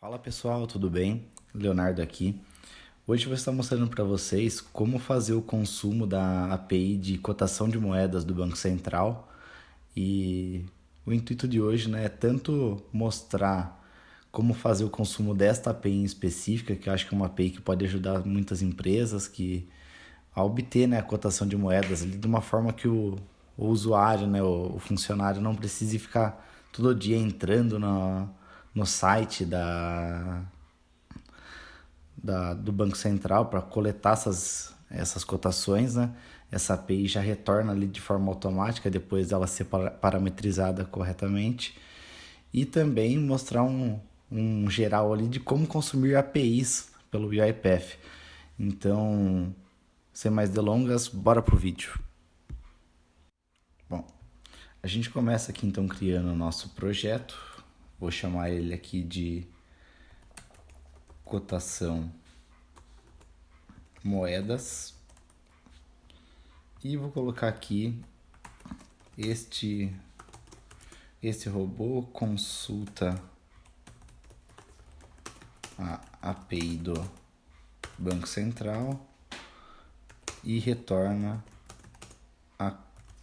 Fala pessoal, tudo bem? Leonardo aqui. Hoje eu vou estar mostrando para vocês como fazer o consumo da API de cotação de moedas do Banco Central. E o intuito de hoje, né, é tanto mostrar como fazer o consumo desta API em específica, que eu acho que é uma API que pode ajudar muitas empresas a obter, né, a cotação de moedas ali, de uma forma que o usuário, né, o funcionário não precise ficar todo dia entrando no site do Banco Central para coletar essas cotações, né? Essa API já retorna ali de forma automática depois dela ser parametrizada corretamente. E também mostrar um geral ali de como consumir APIs pelo UiPath. Então, sem mais delongas, bora pro vídeo. Bom, a gente começa aqui então criando o nosso projeto. Vou chamar ele aqui de cotação moedas e vou colocar aqui este robô consulta a API do Banco Central e retorna a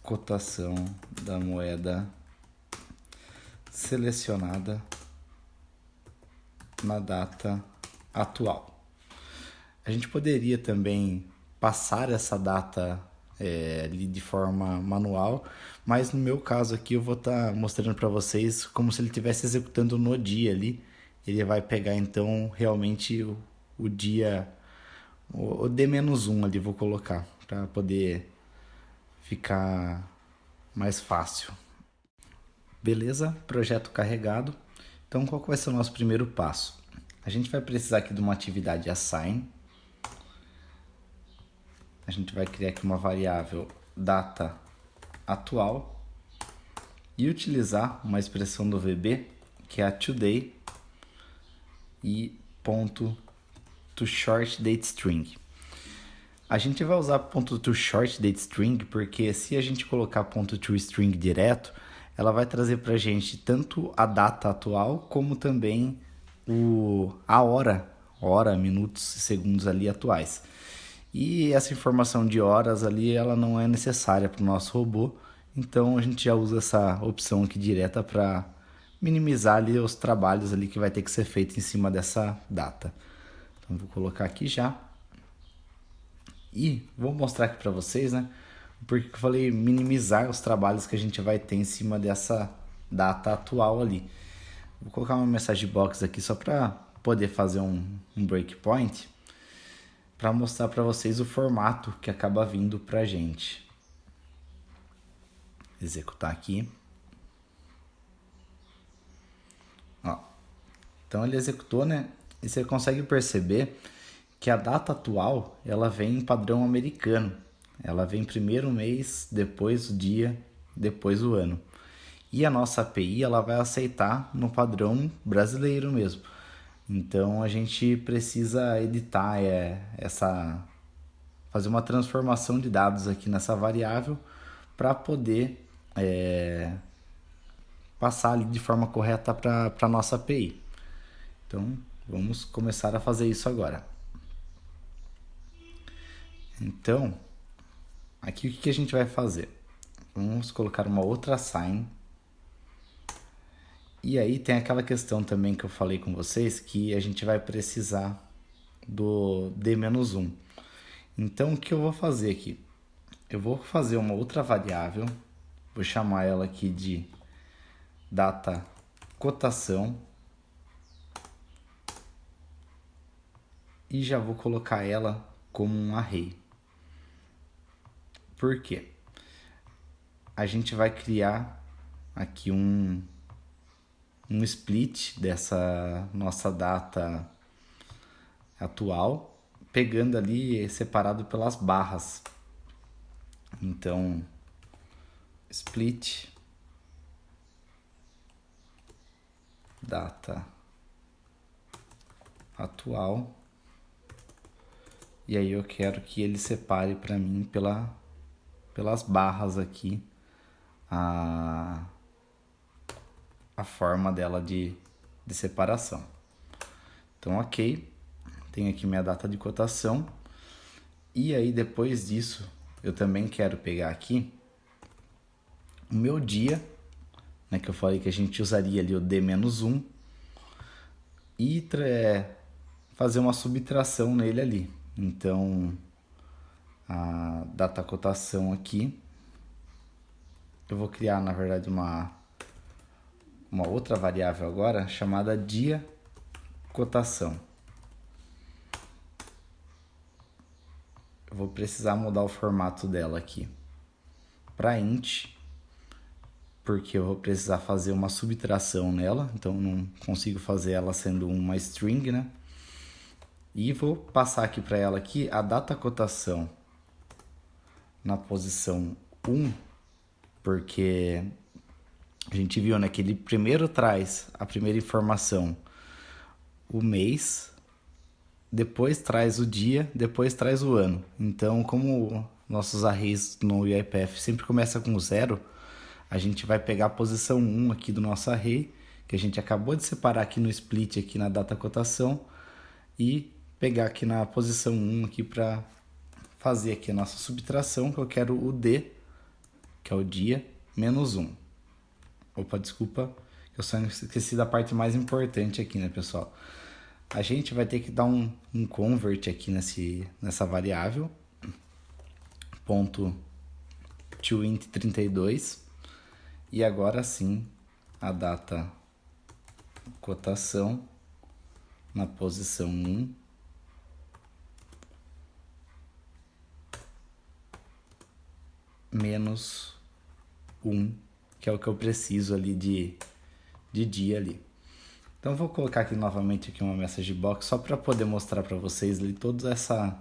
cotação da moeda selecionada na data atual. A gente poderia também passar essa data ali de forma manual, mas no meu caso aqui eu vou estar mostrando para vocês como se ele estivesse executando no dia ali. Ele vai pegar então realmente o dia, o D-1 ali, vou colocar, para poder ficar mais fácil. Beleza? Projeto carregado. Então qual que vai ser o nosso primeiro passo? A gente vai precisar aqui de uma atividade assign. A gente vai criar aqui uma variável data atual e utilizar uma expressão do VB que é a today e ponto to short date string. A gente vai usar ponto to short date string porque se a gente colocar ponto to string direto, ela vai trazer para a gente tanto a data atual como também a hora, minutos e segundos ali atuais. E essa informação de horas ali, ela não é necessária para o nosso robô, então a gente já usa essa opção aqui direta para minimizar ali os trabalhos ali que vai ter que ser feito em cima dessa data. Então vou colocar aqui já. E vou mostrar aqui para vocês, né, porque eu falei minimizar os trabalhos que a gente vai ter em cima dessa data atual ali. Vou colocar uma message box aqui só para poder fazer um breakpoint, para mostrar para vocês o formato que acaba vindo para a gente. Executar aqui. Ó. Então ele executou, né? E você consegue perceber que a data atual ela vem em padrão americano. Ela vem primeiro o mês, depois o dia, depois o ano. E a nossa API ela vai aceitar no padrão brasileiro mesmo. Então a gente precisa editar fazer uma transformação de dados aqui nessa variável para poder passar ali de forma correta para a nossa API. Então vamos começar a fazer isso agora. Então aqui o que a gente vai fazer? Vamos colocar uma outra assign. E aí tem aquela questão também que eu falei com vocês, que a gente vai precisar do D-1. Então o que eu vou fazer aqui? Eu vou fazer uma outra variável, vou chamar ela aqui de data cotação e já vou colocar ela como um array. Por quê? A gente vai criar aqui um split dessa nossa data atual, pegando ali separado pelas barras. Então, split data atual. E aí eu quero que ele separe para mim pelas barras aqui a forma dela de separação. Então, ok, tenho aqui minha data de cotação. E aí, depois disso, eu também quero pegar aqui o meu dia, né, que eu falei que a gente usaria ali o D-1, e fazer uma subtração nele ali. Então, a data cotação aqui, eu vou criar, na verdade, uma outra variável agora, chamada dia cotação. Eu vou precisar mudar o formato dela aqui para int, porque eu vou precisar fazer uma subtração nela, então não consigo fazer ela sendo uma string, né? E vou passar aqui para ela aqui a data cotação na posição 1, porque a gente viu, né, que ele primeiro traz a primeira informação, o mês, depois traz o dia, depois traz o ano. Então, como nossos arrays no UiPath sempre começa com 0, a gente vai pegar a posição 1 aqui do nosso array, que a gente acabou de separar aqui no split, aqui na data cotação, e pegar aqui na posição 1 aqui para fazer aqui a nossa subtração, que eu quero o D, que é o dia, menos 1. Opa, desculpa, eu só esqueci da parte mais importante aqui, né, pessoal? A gente vai ter que dar um convert aqui nessa variável, ponto toInt32, e agora sim a data cotação na posição 1 menos 1, que é o que eu preciso ali de dia ali. Então vou colocar aqui novamente aqui uma message box só para poder mostrar para vocês ali toda essa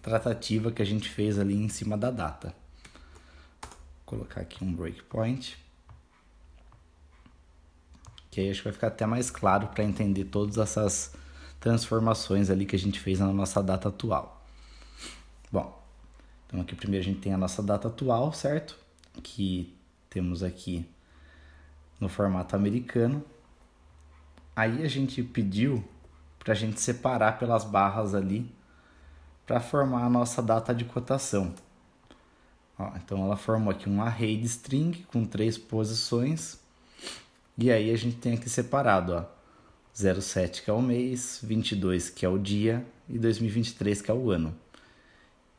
tratativa que a gente fez ali em cima da data. Vou colocar aqui um breakpoint, que aí acho que vai ficar até mais claro para entender todas essas transformações ali que a gente fez na nossa data atual. Bom, então aqui primeiro a gente tem a nossa data atual, certo? Que temos aqui no formato americano. Aí a gente pediu para a gente separar pelas barras ali para formar a nossa data de cotação. Ó, então ela formou aqui um array de string com 3 posições. E aí a gente tem aqui separado, ó, 07 que é o mês, 22 que é o dia e 2023 que é o ano.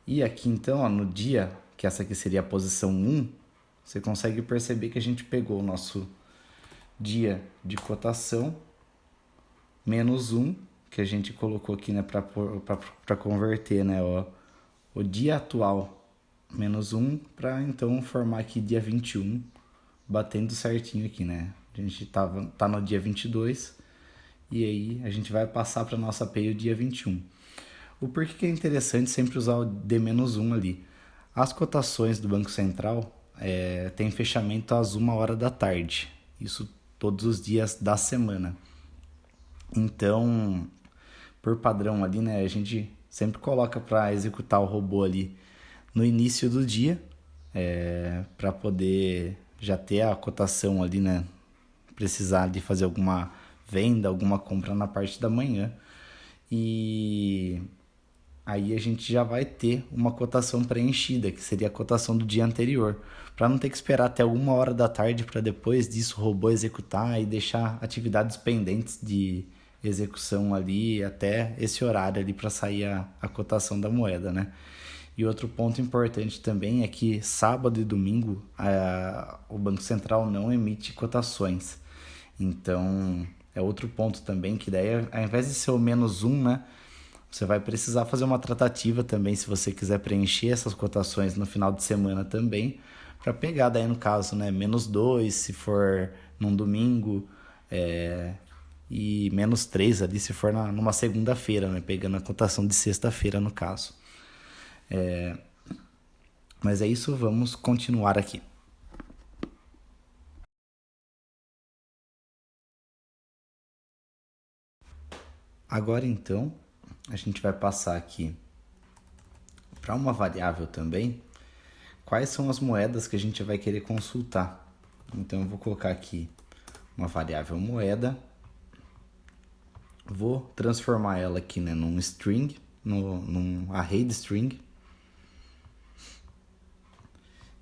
E aqui então, ó, no dia, que essa aqui seria a posição 1, você consegue perceber que a gente pegou o nosso dia de cotação menos 1, que a gente colocou aqui, né, para converter, né, ó, o dia atual menos 1, para então formar aqui dia 21, batendo certinho aqui, né? A gente tá no dia 22 e aí a gente vai passar para nossa API o dia 21. O porquê que é interessante sempre usar o D-1 ali. As cotações do Banco Central tem fechamento às 1h da tarde. Isso todos os dias da semana. Então, por padrão ali, né, a gente sempre coloca para executar o robô ali no início do dia, para poder já ter a cotação ali, né, precisar de fazer alguma venda, alguma compra na parte da manhã. E aí a gente já vai ter uma cotação preenchida, que seria a cotação do dia anterior, para não ter que esperar até 1h da tarde para depois disso o robô executar e deixar atividades pendentes de execução ali até esse horário ali para sair a cotação da moeda, né? E outro ponto importante também é que sábado e domingo o Banco Central não emite cotações. Então é outro ponto também, que daí ao invés de ser o menos 1, né, você vai precisar fazer uma tratativa também, se você quiser preencher essas cotações no final de semana também, para pegar daí no caso, né, menos 2 se for num domingo, e menos 3 ali se for numa segunda-feira, né, pegando a cotação de sexta-feira no caso. Mas é isso, vamos continuar aqui. Agora então, a gente vai passar aqui para uma variável também, quais são as moedas que a gente vai querer consultar. Então eu vou colocar aqui uma variável moeda, Vou transformar ela aqui, né, num string, num array de string.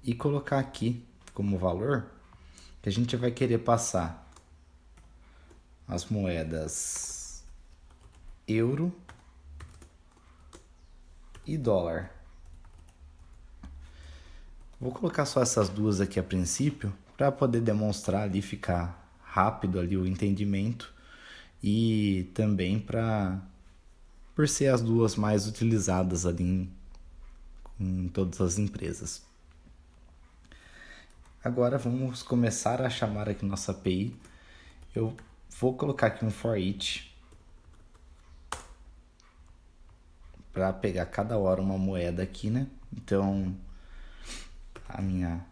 E colocar aqui como valor que a gente vai querer passar as moedas euro e dólar. Vou colocar só essas duas aqui a princípio para poder demonstrar ali, ficar rápido ali o entendimento e também por ser as duas mais utilizadas ali em todas as empresas. Agora vamos começar a chamar aqui nossa API. Eu vou colocar aqui um for each para pegar cada hora uma moeda aqui, né? Então a minha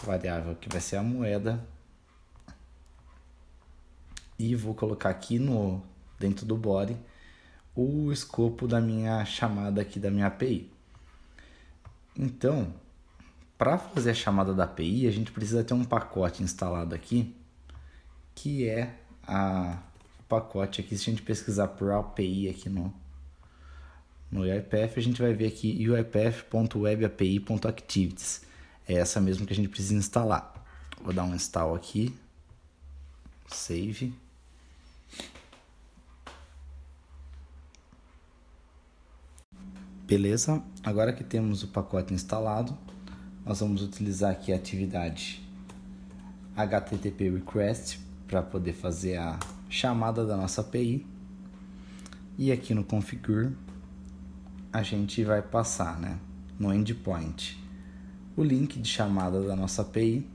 variável aqui vai ser a moeda. E vou colocar aqui dentro do body o escopo da minha chamada aqui da minha API. Então, para fazer a chamada da API, a gente precisa ter um pacote instalado aqui, que é o pacote aqui. Se a gente pesquisar por API aqui no UiPath, a gente vai ver aqui uipath.webapi.activities. É essa mesmo que a gente precisa instalar. Vou dar um install aqui, save. Beleza, agora que temos o pacote instalado, nós vamos utilizar aqui a atividade HTTP request para poder fazer a chamada da nossa API. E aqui no configure a gente vai passar, né, no endpoint o link de chamada da nossa API.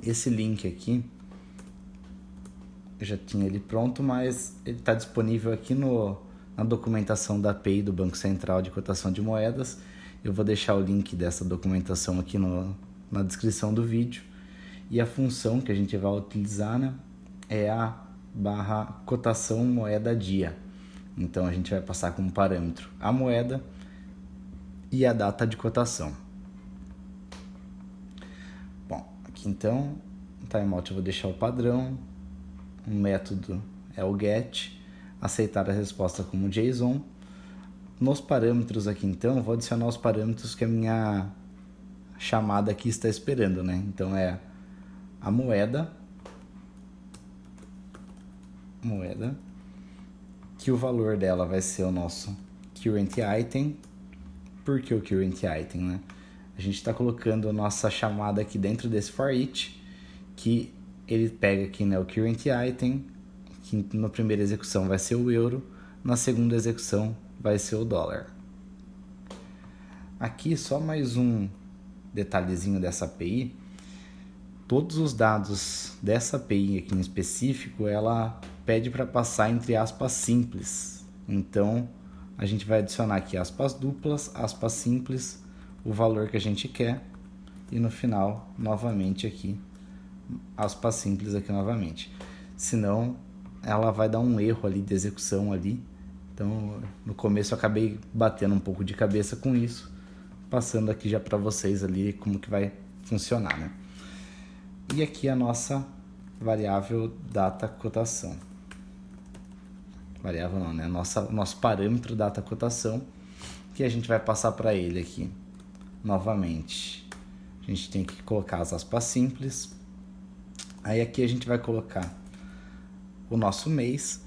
Esse link aqui eu já tinha ele pronto, mas ele está disponível aqui na documentação da API do Banco Central de Cotação de Moedas. Eu vou deixar o link dessa documentação aqui na descrição do vídeo. E a função que a gente vai utilizar, né, é a /cotação moeda dia. Então a gente vai passar como parâmetro a moeda e a data de cotação. Bom, aqui então, no timeout eu vou deixar o padrão. O método é o get, aceitar a resposta como JSON. Nos parâmetros aqui então, eu vou adicionar os parâmetros que a minha chamada aqui está esperando, né? Então é a moeda, que o valor dela vai ser o nosso current item. Por que o current item, né? A gente está colocando a nossa chamada aqui dentro desse for each, que ele pega aqui, né, o current item, que na primeira execução vai ser o euro, na segunda execução vai ser o dólar. Aqui só mais um detalhezinho dessa API. Todos os dados dessa API aqui em específico, ela pede para passar entre aspas simples. Então a gente vai adicionar aqui aspas duplas, aspas simples, o valor que a gente quer, e no final novamente aqui aspas simples aqui novamente. Senão ela vai dar um erro ali de execução ali. Então no começo eu acabei batendo um pouco de cabeça com isso, passando aqui já para vocês ali como que vai funcionar, né? E aqui a nossa variável data cotação. Variável não, né? Nosso parâmetro data cotação, que a gente vai passar para ele aqui. Novamente, a gente tem que colocar as aspas simples. Aí aqui a gente vai colocar o nosso mês.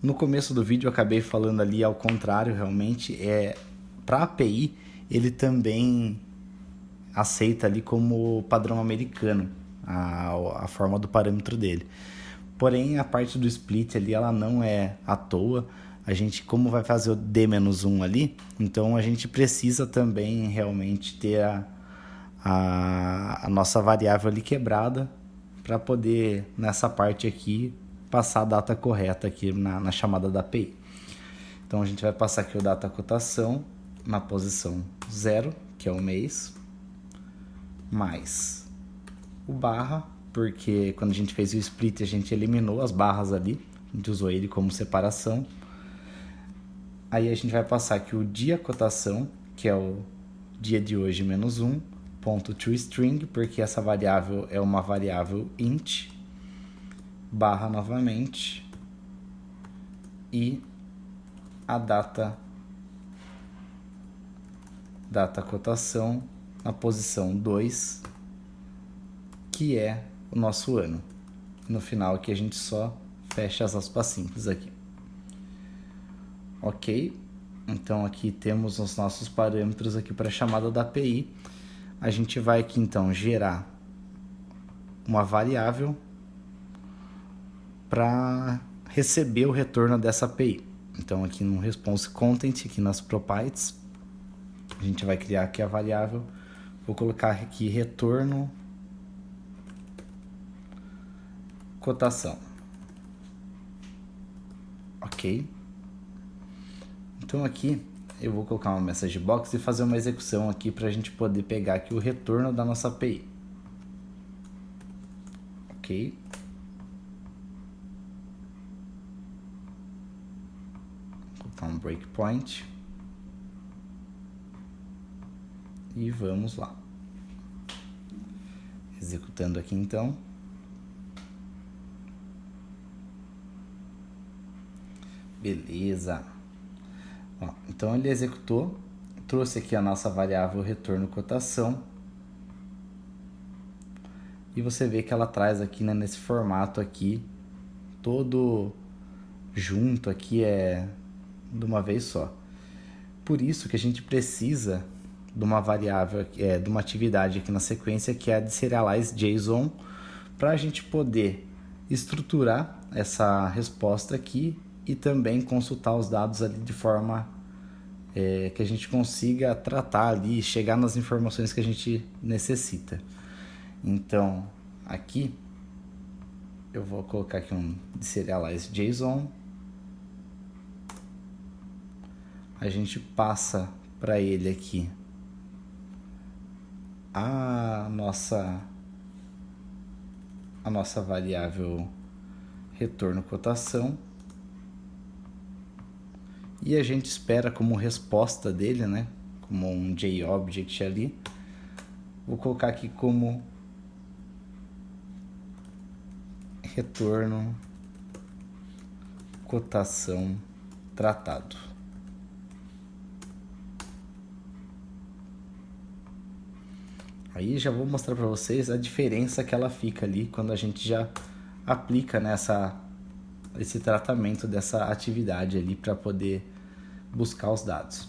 No começo do vídeo eu acabei falando ali ao contrário, realmente. Para a API, ele também aceita ali como padrão americano a forma do parâmetro dele. Porém, a parte do split ali, ela não é à toa. A gente, como vai fazer o D-1 ali, então a gente precisa também realmente ter a nossa variável ali quebrada para poder, nessa parte aqui, passar a data correta aqui na chamada da API. Então a gente vai passar aqui o data cotação na posição 0, que é o mês, mais o barra, porque quando a gente fez o split a gente eliminou as barras ali, a gente usou ele como separação. Aí a gente vai passar aqui o dia cotação, que é o dia de hoje menos 1, ponto toString, porque essa variável é uma variável int, barra novamente, e a data cotação na posição 2, que é o nosso ano. No final aqui a gente só fecha as aspas simples aqui. Ok? Então aqui temos os nossos parâmetros aqui para a chamada da API. A gente vai aqui então gerar uma variável para receber o retorno dessa API. Então aqui no response content, aqui nas properties, a gente vai criar aqui a variável. Vou colocar aqui retorno cotação. Ok? Então aqui eu vou colocar uma message box e fazer uma execução aqui para a gente poder pegar aqui o retorno da nossa API. Ok? Vou colocar um breakpoint. E vamos lá. Executando aqui então. Beleza. Ó, então ele executou, trouxe aqui a nossa variável retorno cotação. E você vê que ela traz aqui, né, nesse formato aqui, todo junto aqui, de uma vez só. Por isso que a gente precisa de uma variável, de uma atividade aqui na sequência, que é a de serialize JSON, para a gente poder estruturar essa resposta aqui e também consultar os dados ali de forma que a gente consiga tratar ali, chegar nas informações que a gente necessita. Então, aqui eu vou colocar aqui um serialize JSON. A gente passa para ele aqui a nossa variável retorno cotação. E a gente espera como resposta dele, né, como um JObject ali. Vou colocar aqui como retorno cotação tratado. Aí já vou mostrar para vocês a diferença que ela fica ali quando a gente já aplica esse tratamento dessa atividade ali para poder buscar os dados.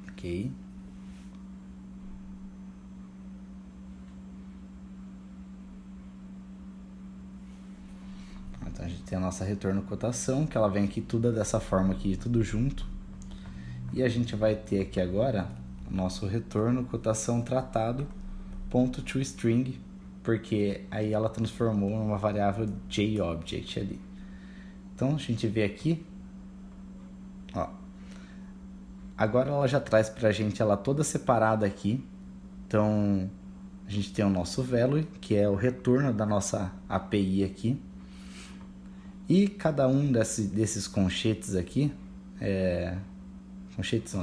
Ok. Então a gente tem a nossa retorno cotação, que ela vem aqui tudo dessa forma aqui, tudo junto. E a gente vai ter aqui agora o nosso retorno cotação tratado .toString, porque aí ela transformou numa variável JObject ali. Então a gente vê aqui, ó, agora ela já traz pra gente ela toda separada aqui. Então a gente tem o nosso value, que é o retorno da nossa API aqui, e cada um desses conchetes aqui,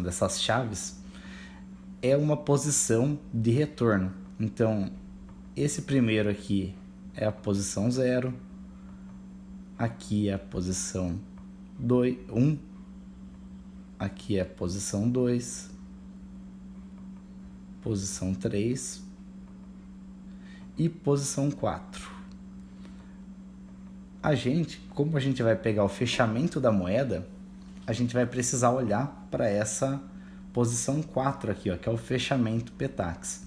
dessas chaves, é uma posição de retorno. Então esse primeiro aqui é a posição 0, aqui é a posição 1, aqui é a posição 2, posição 3 e posição 4. Como a gente vai pegar o fechamento da moeda, a gente vai precisar olhar para essa posição 4 aqui, ó, que é o fechamento PTAX.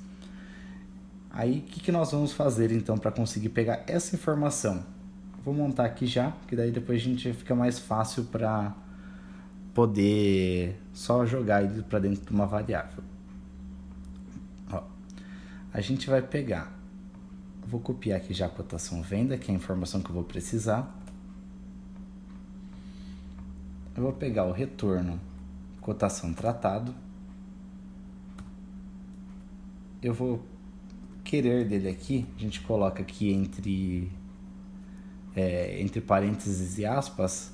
Aí, o que nós vamos fazer então para conseguir pegar essa informação? Vou montar aqui já, que daí depois a gente fica mais fácil para poder só jogar ele para dentro de uma variável. Ó, a gente vai pegar, vou copiar aqui já a cotação venda, que é a informação que eu vou precisar. Eu vou pegar o retorno cotação tratado. Eu vou querer dele aqui, a gente coloca aqui entre parênteses e aspas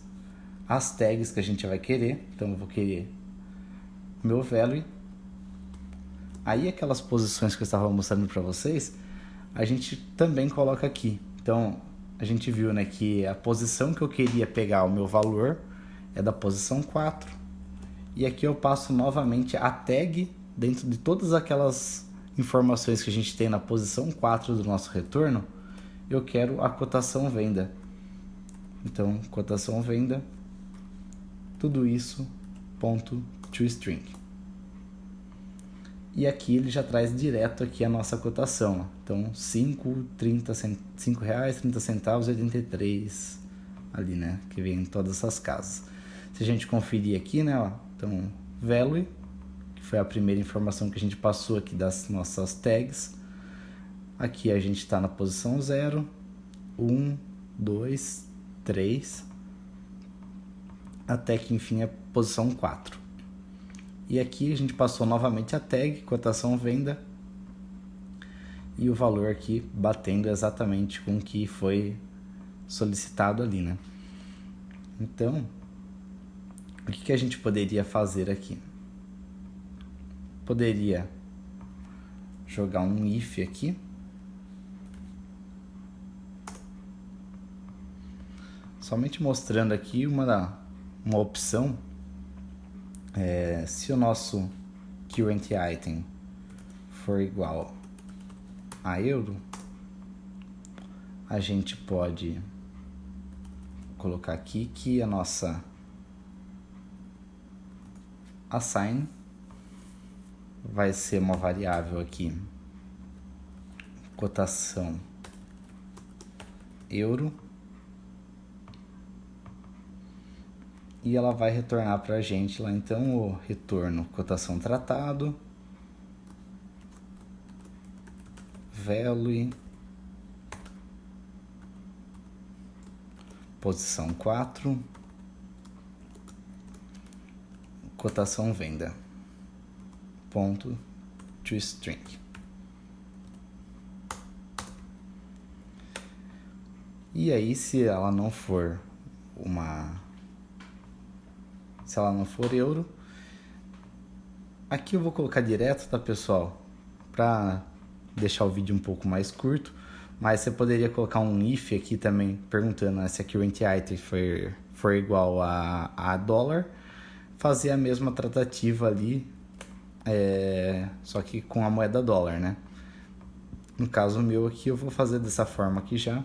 as tags que a gente vai querer. Então eu vou querer meu value. Aí aquelas posições que eu estava mostrando para vocês, a gente também coloca aqui. Então a gente viu, né, que a posição que eu queria pegar o meu valor é da posição 4. E aqui eu passo novamente a tag dentro de todas aquelas informações que a gente tem na posição 4 do nosso retorno. Eu quero a cotação venda. Então, cotação venda, tudo isso, ponto toString. E aqui ele já traz direto aqui a nossa cotação. Então, R$5,30,83 ali, né? Que vem em todas essas casas. Se a gente conferir aqui, né? Ó, então, value, que foi a primeira informação que a gente passou aqui das nossas tags. Aqui a gente está na posição 0, 1, 2, 3, até que enfim a posição 4. E aqui a gente passou novamente a tag, cotação venda, e o valor aqui batendo exatamente com o que foi solicitado ali, né? Então, o que a gente poderia fazer aqui? Poderia jogar um if aqui, somente mostrando aqui uma opção. Se o nosso current item for igual a euro, a gente pode colocar aqui que a nossa assign vai ser uma variável aqui, cotação euro, e ela vai retornar para a gente lá então o retorno cotação tratado, value, posição 4, cotação venda, ponto toString. E aí se ela não for euro, aqui eu vou colocar direto, tá, pessoal? Para deixar o vídeo um pouco mais curto, mas você poderia colocar um if aqui também, perguntando se a current item for igual a dólar, fazer a mesma tratativa ali, só que com a moeda dólar, né? No caso meu aqui, eu vou fazer dessa forma aqui já.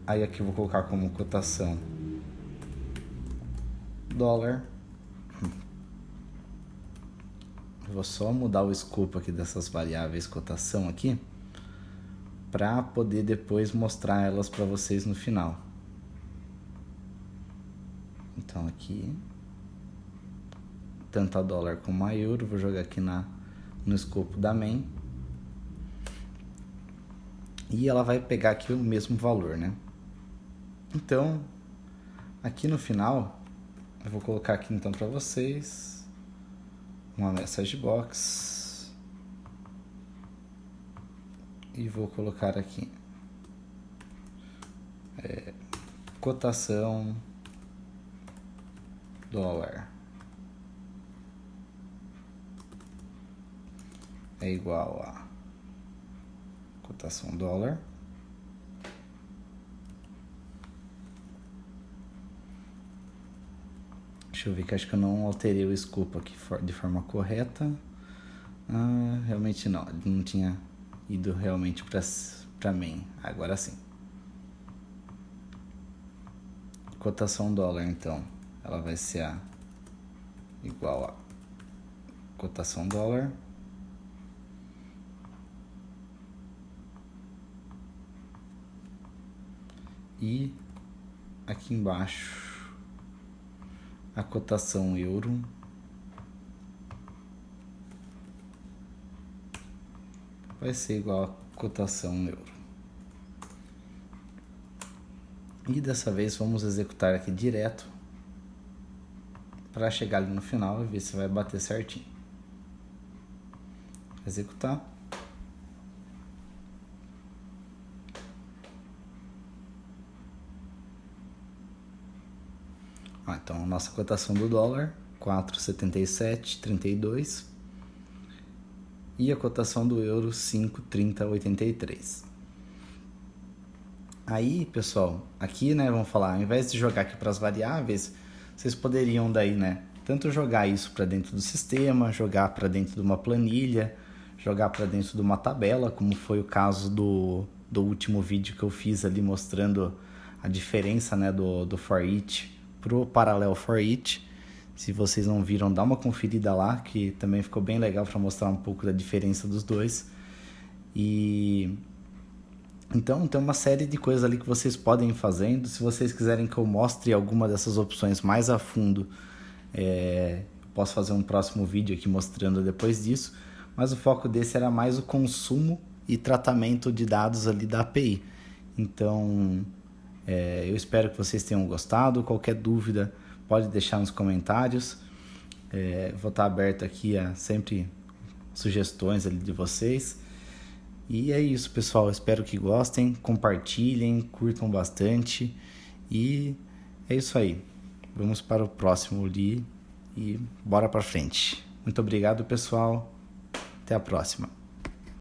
Aí aqui eu vou colocar como cotação dólar. Vou só mudar o escopo aqui dessas variáveis cotação aqui, para poder depois mostrar elas para vocês no final. Então aqui, tanto a dólar como a euro, vou jogar aqui no escopo da main. E ela vai pegar aqui o mesmo valor, né? Então, aqui no final, eu vou colocar aqui então para vocês uma message box e vou colocar aqui cotação dólar é igual a cotação dólar Deixa eu ver que acho que eu não alterei o escopo aqui de forma correta. Realmente não, ele não tinha ido realmente para main. Agora sim. Cotação dólar, então, ela vai ser igual a cotação dólar e aqui embaixo a cotação euro vai ser igual a cotação euro. E dessa vez vamos executar aqui direto para chegar ali no final e ver se vai bater certinho. Executar. Então, a nossa cotação do dólar, 4,7732. E a cotação do euro, 5,3083. Aí, pessoal, aqui, né, vamos falar, ao invés de jogar aqui para as variáveis, vocês poderiam daí, né, tanto jogar isso para dentro do sistema, jogar para dentro de uma planilha, jogar para dentro de uma tabela, como foi o caso do último vídeo que eu fiz ali mostrando a diferença, né, do for each pro parallel for each. Se vocês não viram, dá uma conferida lá, que também ficou bem legal para mostrar um pouco da diferença dos dois. E então tem uma série de coisas ali que vocês podem ir fazendo. Se vocês quiserem que eu mostre alguma dessas opções mais a fundo, posso fazer um próximo vídeo aqui mostrando depois disso, mas o foco desse era mais o consumo e tratamento de dados ali da API. Então eu espero que vocês tenham gostado. Qualquer dúvida pode deixar nos comentários. Vou estar aberto aqui a sempre sugestões ali de vocês. E é isso, pessoal. Espero que gostem, compartilhem, curtam bastante. E é isso aí. Vamos para o próximo ali e bora para frente. Muito obrigado, pessoal. Até a próxima.